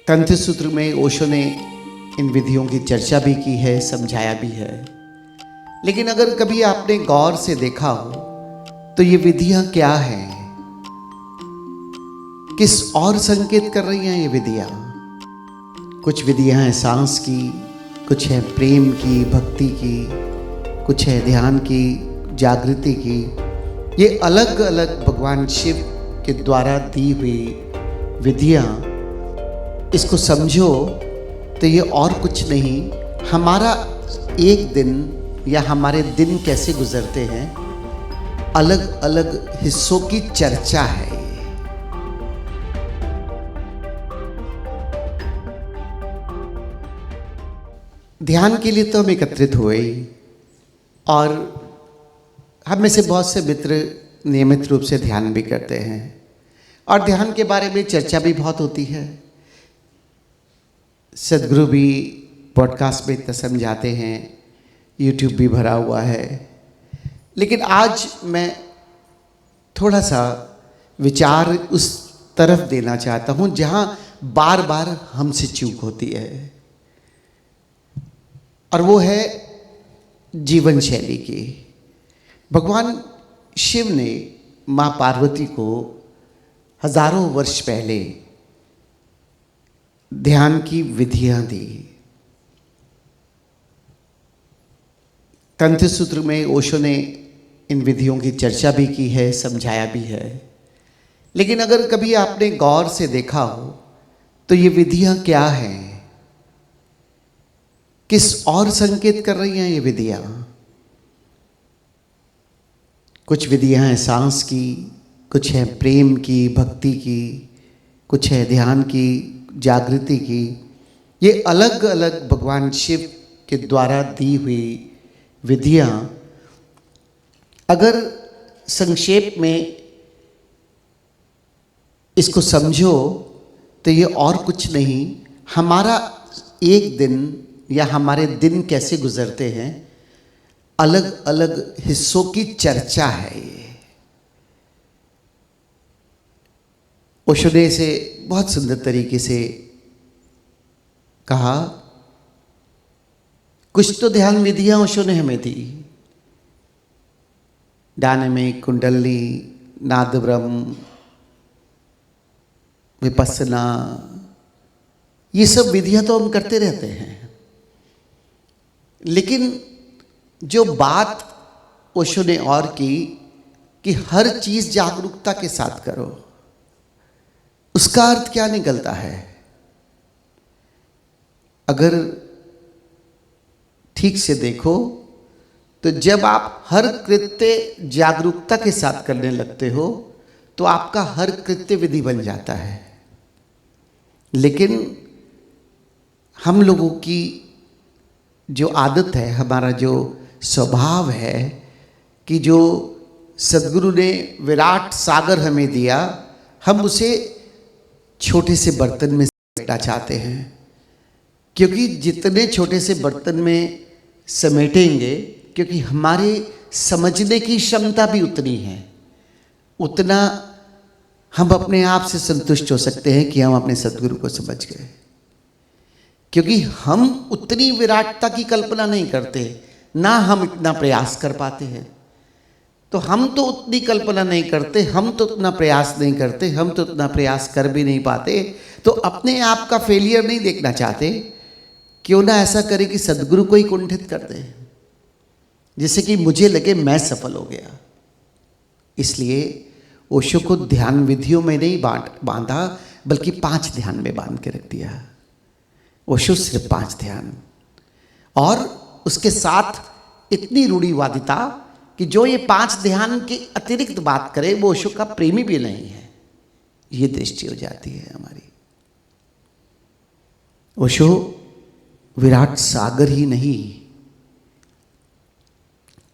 तंत्र सूत्र में ओशो ने इन विधियों की चर्चा भी की है, समझाया भी है। लेकिन अगर कभी आपने गौर से देखा हो तो ये विधियां क्या हैं, किस और संकेत कर रही हैं ये विधियां। कुछ विधियां हैं सांस की, कुछ है प्रेम की, भक्ति की, कुछ है ध्यान की, जागृति की। ये अलग अलग भगवान शिव के द्वारा दी हुई विधियां, इसको समझो तो ये और कुछ नहीं, हमारा एक दिन या हमारे दिन कैसे गुजरते हैं, अलग अलग हिस्सों की चर्चा है ये। ध्यान के लिए तो हम एकत्रित हुए ही, और हम में से बहुत से मित्र नियमित रूप से ध्यान भी करते हैं और ध्यान के बारे में चर्चा भी बहुत होती है। सदगुरु भी पॉडकास्ट में इतना समझाते हैं, यूट्यूब भी भरा हुआ है। लेकिन आज मैं थोड़ा सा विचार उस तरफ देना चाहता हूँ जहाँ बार बार हमसे चूक होती है, और वो है जीवन शैली की। भगवान शिव ने माँ पार्वती को हजारों वर्ष पहले ध्यान की विधियां दी। तंत्र सूत्र में ओशो ने इन विधियों की चर्चा भी की है, समझाया भी है। लेकिन अगर कभी आपने गौर से देखा हो तो ये विधियां क्या हैं, किस और संकेत कर रही हैं ये विधियां। कुछ विधियां हैं सांस की, कुछ है प्रेम की, भक्ति की, कुछ है ध्यान की, जागृति की। ये अलग अलग भगवान शिव के द्वारा दी हुई विधियां, अगर संक्षेप में इसको समझो तो ये और कुछ नहीं, हमारा एक दिन या हमारे दिन कैसे गुजरते हैं, अलग अलग हिस्सों की चर्चा है ये। ओशो ने इसे बहुत सुंदर तरीके से कहा। कुछ तो ध्यान विधियां ओशो ने हमें दी, डायनामिक, कुंडली, नाद ब्रह्म, विपस्सना, ये सब विधियां तो हम करते रहते हैं। लेकिन जो बात ओशो ने और की कि हर चीज जागरूकता के साथ करो, उसका अर्थ क्या निकलता है। अगर ठीक से देखो तो जब आप हर कृत्य जागरूकता के साथ करने लगते हो तो आपका हर कृत्य विधि बन जाता है। लेकिन हम लोगों की जो आदत है, हमारा जो स्वभाव है कि जो सदगुरु ने विराट सागर हमें दिया, हम उसे छोटे से बर्तन में समेटना चाहते हैं। क्योंकि जितने छोटे से बर्तन में समेटेंगे, क्योंकि हमारे समझने की क्षमता भी उतनी है, उतना हम अपने आप से संतुष्ट हो सकते हैं कि हम अपने सदगुरु को समझ गए। क्योंकि हम उतनी विराटता की कल्पना नहीं करते, ना हम इतना प्रयास कर पाते हैं। तो हम तो उतनी कल्पना नहीं करते, हम तो उतना प्रयास नहीं करते, हम तो उतना प्रयास कर भी नहीं पाते। तो अपने आप का फेलियर नहीं देखना चाहते, क्यों ना ऐसा करें कि सदगुरु को ही कुंठित कर दे, जिससे कि मुझे लगे मैं सफल हो गया। इसलिए ओशो को ध्यान विधियों में नहीं बांधा, बल्कि 5 ध्यान में बांध के रख दिया। ओशो सिर्फ 5 ध्यान, और उसके साथ इतनी रूढ़िवादिता कि जो ये 5 ध्यान के अतिरिक्त बात करे वो ओशो का प्रेमी भी नहीं है, ये दृष्टि हो जाती है हमारी। ओशो विराट सागर ही नहीं,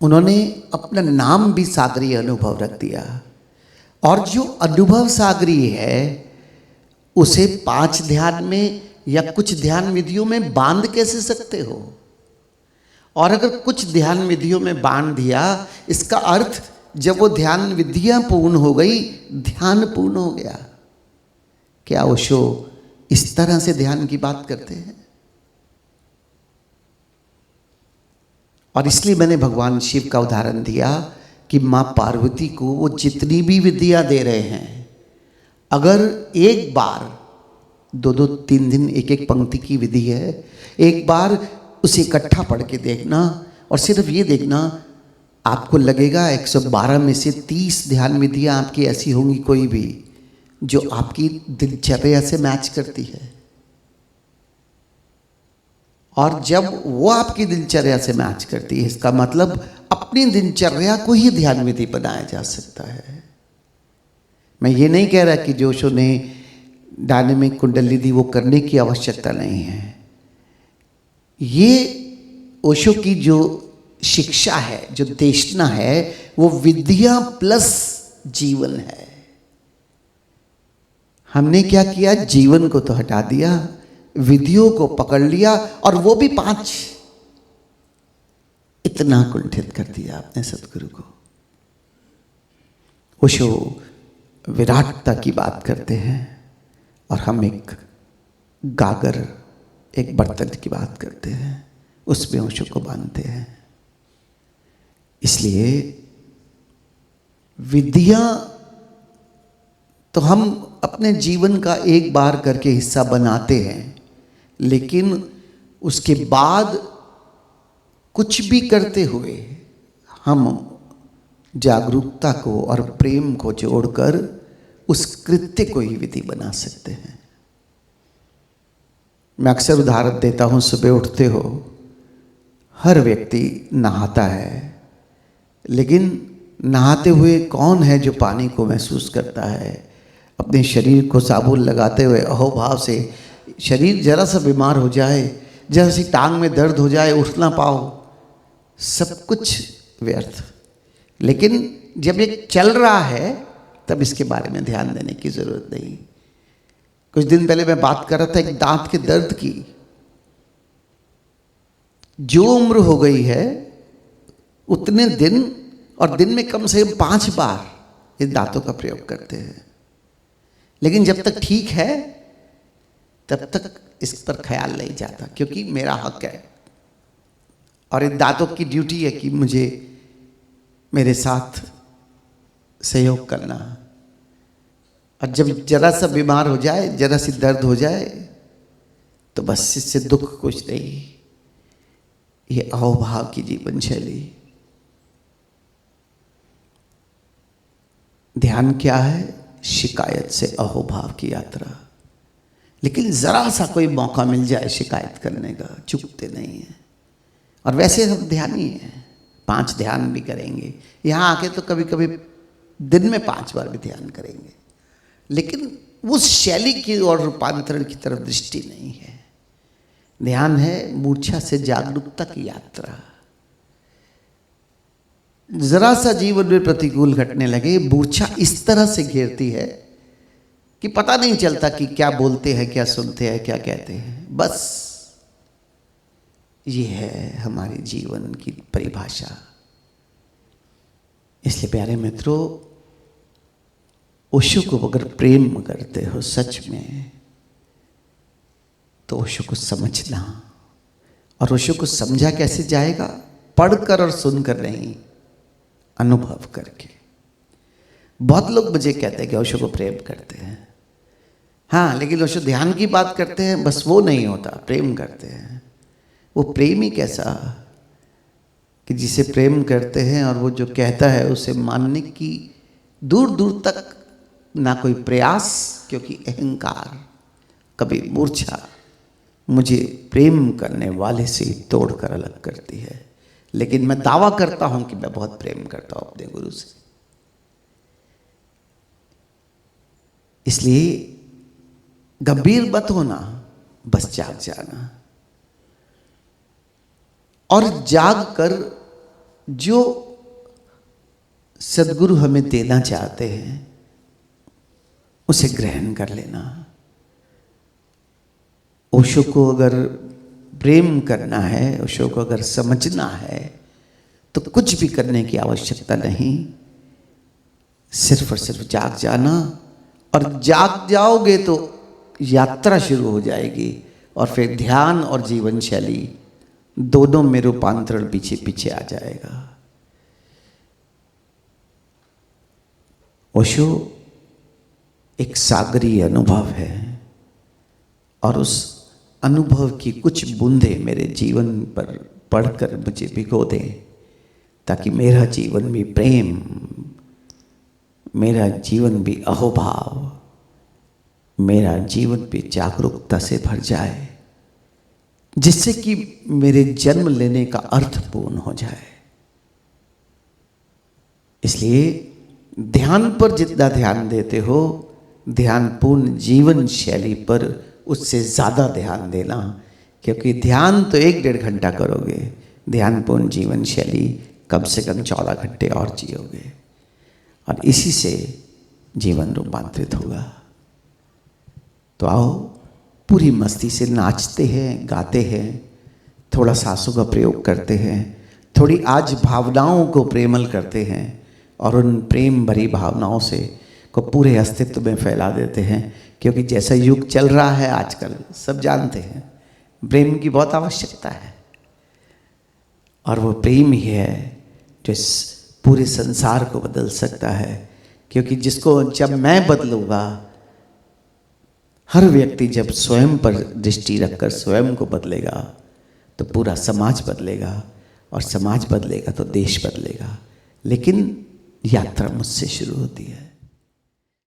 उन्होंने अपना नाम भी सागरीय अनुभव रख दिया। और जो अनुभव सागरीय है उसे 5 ध्यान में या कुछ ध्यान विधियों में बांध कैसे सकते हो। और अगर कुछ ध्यान विधियों में बांध दिया, इसका अर्थ जब वो ध्यान विधियां पूर्ण हो गई, ध्यान पूर्ण हो गया। क्या ओशो इस तरह से ध्यान की बात करते हैं। और इसलिए मैंने भगवान शिव का उदाहरण दिया कि मां पार्वती को वो जितनी भी विद्या दे रहे हैं, अगर एक बार, 2-2 3 दिन एक एक पंक्ति की विधि है, एक बार उसे इकट्ठा पढ़ के देखना और सिर्फ ये देखना, आपको लगेगा 112 में से 30 ध्यान विधियां आपकी ऐसी होंगी कोई भी जो आपकी दिनचर्या से मैच करती है। और जब वो आपकी दिनचर्या से मैच करती है, इसका मतलब अपनी दिनचर्या को ही ध्यान विधि बनाया जा सकता है। मैं ये नहीं कह रहा कि जो ने डायनेमिक कुंडली दी वो करने की आवश्यकता नहीं है। ये ओशो की जो शिक्षा है, जो देशना है, वो विद्या प्लस जीवन है। हमने क्या किया, जीवन को तो हटा दिया, विधियों को पकड़ लिया, और वो भी 5। इतना कुंठित कर दिया आपने सदगुरु को। ओशो विराटता की बात करते हैं और हम एक गागर, एक बर्तन की बात करते हैं, उसमें ओशो को बांधते हैं। इसलिए विद्या तो हम अपने जीवन का एक बार करके हिस्सा बनाते हैं, लेकिन उसके बाद कुछ भी करते हुए हम जागरूकता को और प्रेम को जोड़कर उस कृत्य को ही विधि बना सकते हैं। मैं अक्सर उदाहरण देता हूँ, सुबह उठते हो, हर व्यक्ति नहाता है, लेकिन नहाते हुए कौन है जो पानी को महसूस करता है? अपने शरीर को साबुन लगाते हुए अहोभाव से, शरीर जरा सा बीमार हो जाए, जरा सी टांग में दर्द हो जाए, उठ ना पाओ, सब कुछ व्यर्थ। लेकिन जब ये चल रहा है तब इसके बारे में ध्यान देने की जरूरत नहीं। कुछ दिन पहले मैं बात कर रहा था एक दांत के दर्द की। जो उम्र हो गई है उतने दिन, और दिन में कम से कम 5 बार इन दांतों का प्रयोग करते हैं, लेकिन जब तक ठीक है तब तक इस पर ख्याल नहीं जाता, क्योंकि मेरा हक है और इन दांतों की ड्यूटी है कि मुझे मेरे साथ सहयोग करना। और जब जरा सा बीमार हो जाए, जरा सी दर्द हो जाए, तो बस इससे दुख कुछ नहीं। ये अहोभाव की जीवन शैली। ध्यान क्या है? शिकायत से अहोभाव की यात्रा। लेकिन जरा सा कोई मौका मिल जाए शिकायत करने का, चुकते नहीं है। और वैसे हम ध्यानी हैं, 5 ध्यान भी करेंगे, यहाँ आके तो कभी कभी दिन में 5 बार भी ध्यान करेंगे, लेकिन उस शैली की और रूपांतरण की तरफ दृष्टि नहीं है। ध्यान है मूर्छा से जागरूकता की यात्रा। जरा सा जीवन में प्रतिकूल घटने लगे, मूर्छा इस तरह से घेरती है कि पता नहीं चलता कि क्या बोलते हैं, क्या सुनते हैं, क्या कहते हैं। बस ये है हमारे जीवन की परिभाषा। इसलिए प्यारे मित्रों, ओशो को अगर प्रेम करते हो सच में, तो ओशो को समझना। और ओशो को समझा कैसे जाएगा? पढ़कर और सुनकर नहीं, अनुभव करके। बहुत लोग मुझे कहते हैं कि ओशो को प्रेम करते हैं, हाँ, लेकिन ओशो ध्यान की बात करते हैं, बस वो नहीं होता, प्रेम करते हैं। वो प्रेम ही कैसा कि जिसे प्रेम करते हैं और वो जो कहता है उसे मानने की दूर दूर तक ना कोई प्रयास, क्योंकि अहंकार, कभी मूर्छा मुझे प्रेम करने वाले से तोड़कर अलग करती है। लेकिन मैं दावा करता हूं कि मैं बहुत प्रेम करता हूं अपने गुरु से। इसलिए गंभीर मत होना, बस जाग जाना। और जाग कर जो सद्गुरु हमें देना चाहते हैं उसे ग्रहण कर लेना। ओशो को अगर प्रेम करना है, ओशो को अगर समझना है, तो कुछ भी करने की आवश्यकता नहीं, सिर्फ और सिर्फ जाग जाना। और जाग जाओगे तो यात्रा शुरू हो जाएगी और फिर ध्यान और जीवन शैली दोनों में रूपांतरण पीछे पीछे आ जाएगा। ओशो एक सागरीय अनुभव है और उस अनुभव की कुछ बूंदें मेरे जीवन पर पढ़कर मुझे भिगो दें, ताकि मेरा जीवन भी प्रेम, मेरा जीवन भी अहोभाव, मेरा जीवन भी जागरूकता से भर जाए, जिससे कि मेरे जन्म लेने का अर्थ पूर्ण हो जाए। इसलिए ध्यान पर जितना ध्यान देते हो, ध्यानपूर्ण जीवन शैली पर उससे ज़्यादा ध्यान देना, क्योंकि ध्यान तो 1-1.5 घंटा करोगे, ध्यानपूर्ण जीवन शैली कम से कम 14 घंटे और जियोगे और इसी से जीवन रूपांतरित होगा। तो आओ पूरी मस्ती से नाचते हैं, गाते हैं, थोड़ा सांसों का प्रयोग करते हैं, थोड़ी आज भावनाओं को प्रेमल करते हैं और उन प्रेम भरी भावनाओं से को पूरे अस्तित्व में फैला देते हैं। क्योंकि जैसा युग चल रहा है आजकल, सब जानते हैं प्रेम की बहुत आवश्यकता है, और वो प्रेम ही है जो इस पूरे संसार को बदल सकता है। क्योंकि जिसको जब मैं बदलूंगा, हर व्यक्ति जब स्वयं पर दृष्टि रखकर स्वयं को बदलेगा तो पूरा समाज बदलेगा, और समाज बदलेगा तो देश बदलेगा। लेकिन यात्रा मुझसे शुरू होती है।